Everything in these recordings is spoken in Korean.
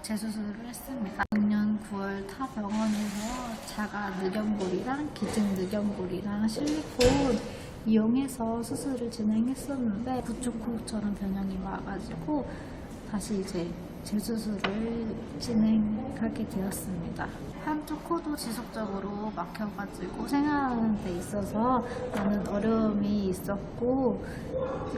재수술을 했습니다. 작년 9월 타 병원에서 자가 늑연골이랑 기증 늑연골이랑 실리콘 이용해서 수술을 진행했었는데 구축코처럼 변형이 와가지고 다시 이제 재수술을 진행하게 되었습니다. 한쪽 코도 지속적으로 막혀가지고 생활하는 데 있어서 많은 어려움이 있었고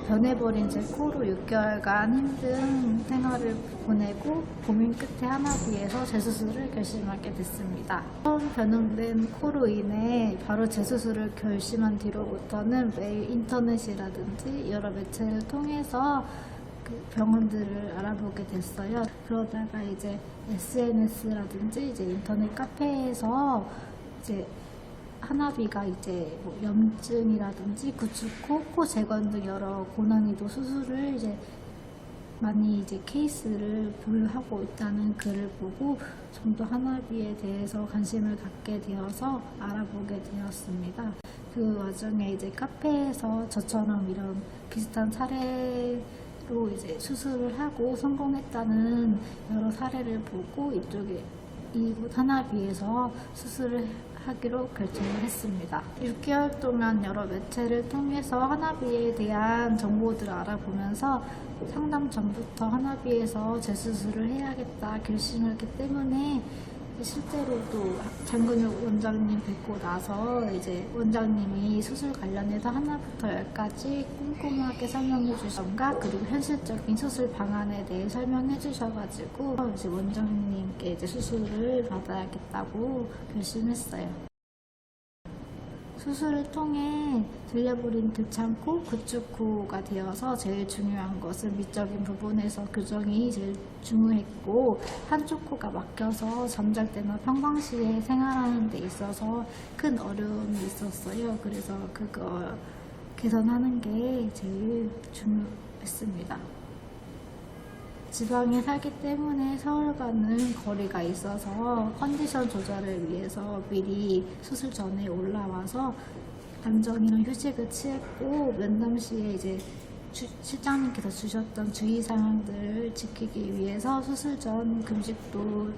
변해버린 제 코로 6개월간 힘든 생활을 보내고 고민 끝에 하나비에서 재수술을 결심하게 됐습니다. 처음 변형된 코로 인해 바로 재수술을 결심한 뒤로부터는 매일 인터넷이라든지 여러 매체를 통해서 병원들을 알아보게 됐어요. 그러다가 이제 SNS라든지 이제 인터넷 카페에서 이제 하나비가 이제 뭐 염증이라든지 구축코, 코 재건 등 여러 고난이도 수술을 이제 많이 이제 케이스를 보유하고 있다는 글을 보고 좀 더 하나비에 대해서 관심을 갖게 되어서 알아보게 되었습니다. 그 와중에 이제 카페에서 저처럼 이런 비슷한 사례로 이제 수술을 하고 성공했다는 여러 사례를 보고 이곳 하나비에서 수술을 하기로 결정을 했습니다. 6개월 동안 여러 매체를 통해서 하나비에 대한 정보들을 알아보면서 상담 전부터 하나비에서 재수술을 해야겠다 결심했기 때문에 실제로도 장근육 원장님 뵙고 나서 이제 원장님이 수술 관련해서 하나부터 열까지 꼼꼼하게 설명해 주셨던가 그리고 현실적인 수술 방안에 대해 설명해 주셔가지고 이제 원장님께 이제 수술을 받아야겠다고 결심했어요. 수술을 통해 들려버린 들창코, 구축코가 되어서 제일 중요한 것은 미적인 부분에서 교정이 제일 중요했고 한쪽 코가 막혀서 잠잘 때나 평상시에 생활하는 데 있어서 큰 어려움이 있었어요. 그래서 그거 개선하는 게 제일 중요했습니다. 지방에 살기 때문에 서울과는 거리가 있어서 컨디션 조절을 위해서 미리 수술 전에 올라와서 안정이랑 휴식을 취했고 면담 시에 이제 실장님께서 주셨던 주의사항들을 지키기 위해서 수술 전 금식도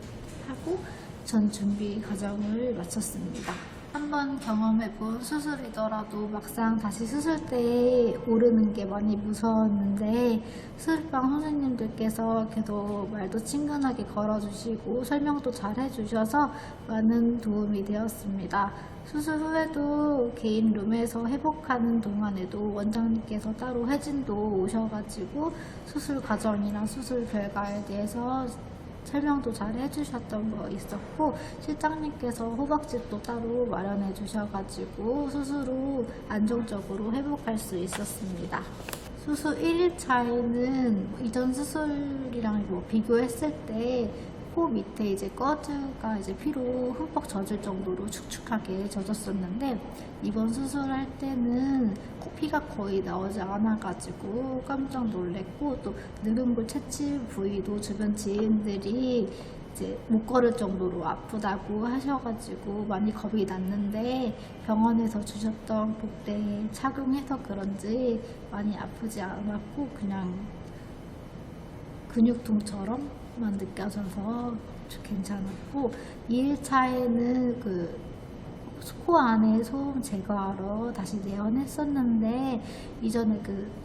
하고 전 준비 과정을 마쳤습니다. 한번 경험해본 수술이더라도 막상 다시 수술 때 오르는 게 많이 무서웠는데 수술방 선생님들께서 계속 말도 친근하게 걸어주시고 설명도 잘 해주셔서 많은 도움이 되었습니다. 수술 후에도 개인 룸에서 회복하는 동안에도 원장님께서 따로 회진도 오셔가지고 수술 과정이랑 수술 결과에 대해서 설명도 잘 해주셨던 거 있었고 실장님께서 호박집도 따로 마련해 주셔가지고 수술 후 안정적으로 회복할 수 있었습니다. 수술 1일차에는 이전 수술이랑 비교했을 때 코 밑에 이제 꺼즈가 이제 피로 흠뻑 젖을 정도로 축축하게 젖었었는데 이번 수술할 때는 코피가 거의 나오지 않아가지고 깜짝 놀랬고 또 늑연골 채취 부위도 주변 지인들이 이제 못 걸을 정도로 아프다고 하셔가지고 많이 겁이 났는데 병원에서 주셨던 복대에 착용해서 그런지 많이 아프지 않았고 그냥 근육통처럼만 느껴져서 괜찮았고 2일차에는 코 안에 소음 제거하러 다시 내원했었는데 이전에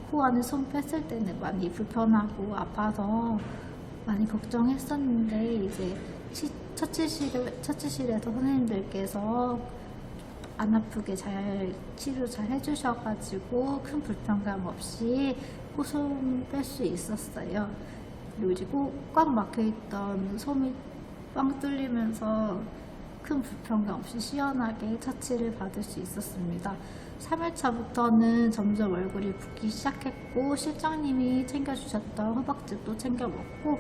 코 안에 소음 뺐을 때는 많이 불편하고 아파서 많이 걱정했었는데 이제 처치실에서 선생님들께서 안 아프게 잘 치료 잘 해주셔가지고 큰 불편감 없이 코소음 뺄 수 있었어요. 그리고 꽉 막혀있던 솜이 빵 뚫리면서 큰 불편감 없이 시원하게 처치를 받을 수 있었습니다. 3일차부터는 점점 얼굴이 붓기 시작했고 실장님이 챙겨주셨던 호박즙도 챙겨 먹고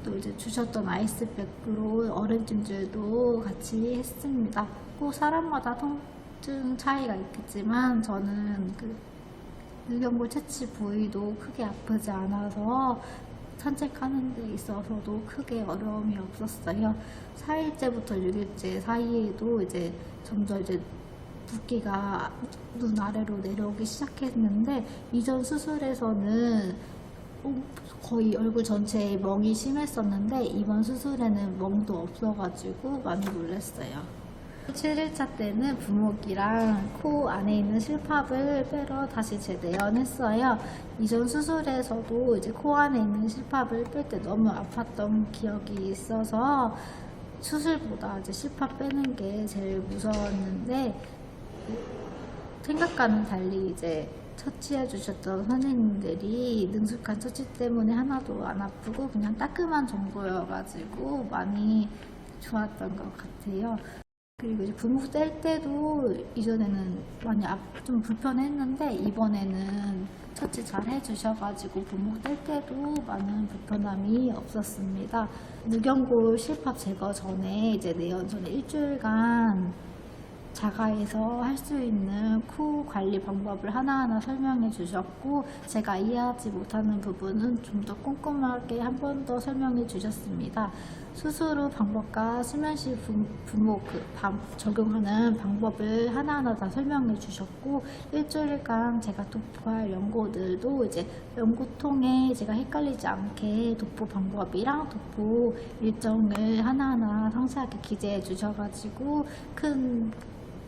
또 이제 주셨던 아이스백으로 얼음 찜질도 같이 했습니다. 꼭 사람마다 통증 차이가 있겠지만 저는 늑연골 채취 부위도 크게 아프지 않아서 산책하는 데 있어서도 크게 어려움이 없었어요. 4일째부터 6일째 사이에도 이제 점점 이제 붓기가 눈 아래로 내려오기 시작했는데 이전 수술에서는 거의 얼굴 전체에 멍이 심했었는데 이번 수술에는 멍도 없어가지고 많이 놀랐어요. 7일차 때는 부목이랑 코 안에 있는 실밥을 빼러 다시 재내연했어요. 이전 수술에서도 이제 코 안에 있는 실밥을 뺄 때 너무 아팠던 기억이 있어서 수술보다 이제 실밥 빼는 게 제일 무서웠는데, 생각과는 달리 이제 처치해 주셨던 선생님들이 능숙한 처치 때문에 하나도 안 아프고 그냥 따끔한 정도여가지고 많이 좋았던 것 같아요. 그리고 이제 부목 뗄 때도 이전에는 많이 좀 불편했는데 이번에는 처치 잘 해주셔가지고 부목 뗄 때도 많은 불편함이 없었습니다. 누경골 실밥 제거 전에 이제 내연 전에 일주일간 자가에서 할 수 있는 코 관리 방법을 하나하나 설명해 주셨고, 제가 이해하지 못하는 부분은 좀 더 꼼꼼하게 한 번 더 설명해 주셨습니다. 수술 후 방법과 수면 시 부목 적용하는 방법을 하나하나 다 설명해 주셨고, 일주일간 제가 도포할 연고들도 이제 연고통에 제가 헷갈리지 않게 도포 방법이랑 도포 일정을 하나하나 상세하게 기재해 주셔가지고 큰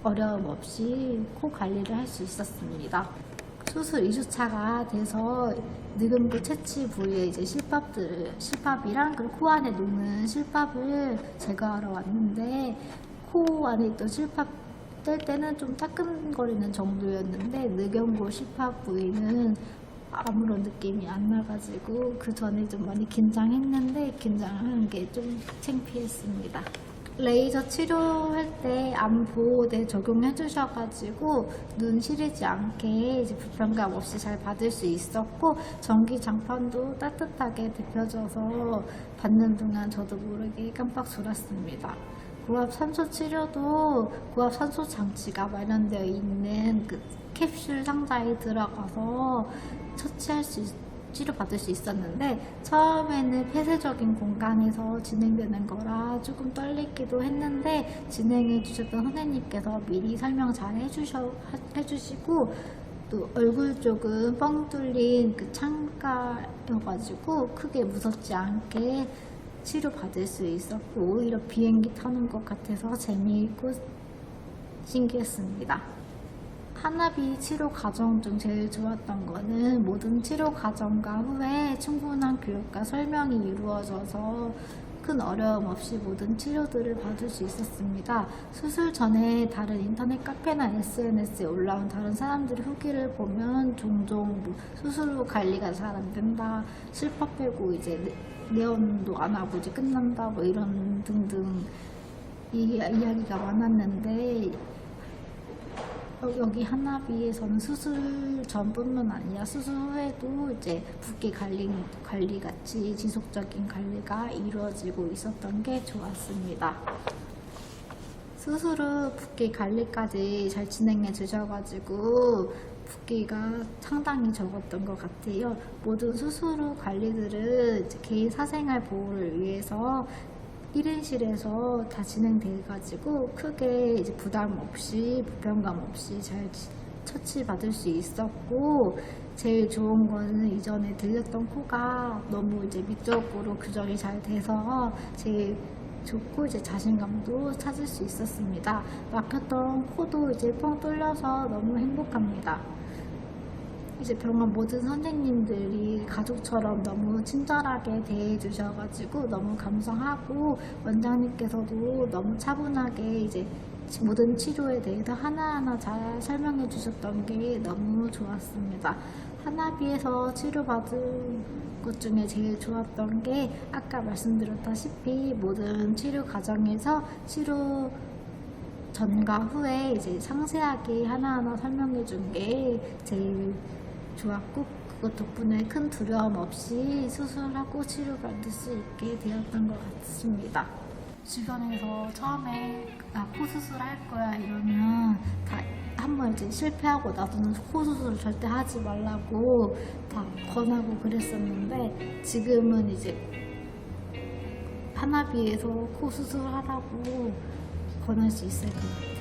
어려움 없이 코 관리를 할 수 있었습니다. 수술 2주차가 돼서 늑음부 채취 부위에 이제 실밥이랑 그리고 코 안에 녹는 실밥을 제거하러 왔는데, 코 안에 있던 실밥 뗄 때는 좀 따끔거리는 정도였는데 늑연골 실밥 부위는 아무런 느낌이 안 나가지고 그 전에 좀 많이 긴장했는데 긴장하는 게 좀 창피했습니다. 레이저 치료할 때 암보호대 적용해 주셔가지고 눈 시리지 않게 이제 불편감 없이 잘 받을 수 있었고, 전기 장판도 따뜻하게 데펴져서 받는 동안 저도 모르게 깜빡 졸았습니다. 고압 산소 치료도 고압 산소 장치가 마련되어 있는 그 캡슐 상자에 들어가서 치료받을 수 있었는데, 처음에는 폐쇄적인 공간에서 진행되는 거라 조금 떨리기도 했는데 진행해 주셨던 선생님께서 미리 설명 잘 해주시고, 또 얼굴 쪽은 뻥 뚫린 그 창가여가지고 크게 무섭지 않게 치료받을 수 있었고, 오히려 비행기 타는 것 같아서 재미있고 신기했습니다. 하나비 치료 과정 중 제일 좋았던 거는 모든 치료 과정과 후에 충분한 교육과 설명이 이루어져서 큰 어려움 없이 모든 치료들을 받을 수 있었습니다. 수술 전에 다른 인터넷 카페나 SNS에 올라온 다른 사람들의 후기를 보면 종종 수술 후 관리가 잘 안 된다, 실밥 빼고 이제 내원도 안 하고 이제 끝난다, 뭐 이런 등등 이야기가 많았는데, 여기 하나비에서는 수술 전뿐만 아니라 수술 후에도 이제 붓기 관리 같이 지속적인 관리가 이루어지고 있었던 게 좋았습니다. 수술 후 붓기 관리까지 잘 진행해 주셔가지고 붓기가 상당히 적었던 것 같아요. 모든 수술 후 관리들은 이제 개인 사생활 보호를 위해서 1인실에서 다 진행돼가지고 크게 이제 부담 없이 불편감 없이 잘 처치받을 수 있었고, 제일 좋은 거는 이전에 들렸던 코가 너무 이제 미적으로 교정이 잘 돼서 제일 좋고 이제 자신감도 찾을 수 있었습니다. 막혔던 코도 이제 뻥 뚫려서 너무 행복합니다. 이제 병원 모든 선생님들이 가족처럼 너무 친절하게 대해주셔가지고 너무 감사하고, 원장님께서도 너무 차분하게 이제 모든 치료에 대해서 하나하나 잘 설명해 주셨던 게 너무 좋았습니다. 하나비에서 치료받은 것 중에 제일 좋았던 게 아까 말씀드렸다시피 모든 치료 과정에서 치료 전과 후에 이제 상세하게 하나하나 설명해 준 게 제일 좋았고, 그것 덕분에 큰 두려움 없이 수술하고 치료받을 수 있게 되었던 것 같습니다. 주변에서 처음에 코 수술할 거야 이러면 다 한번 이제 실패하고 나서는 코 수술을 절대 하지 말라고 다 권하고 그랬었는데, 지금은 이제 하나비에서 코 수술하라고 권할 수 있을 것 같아요.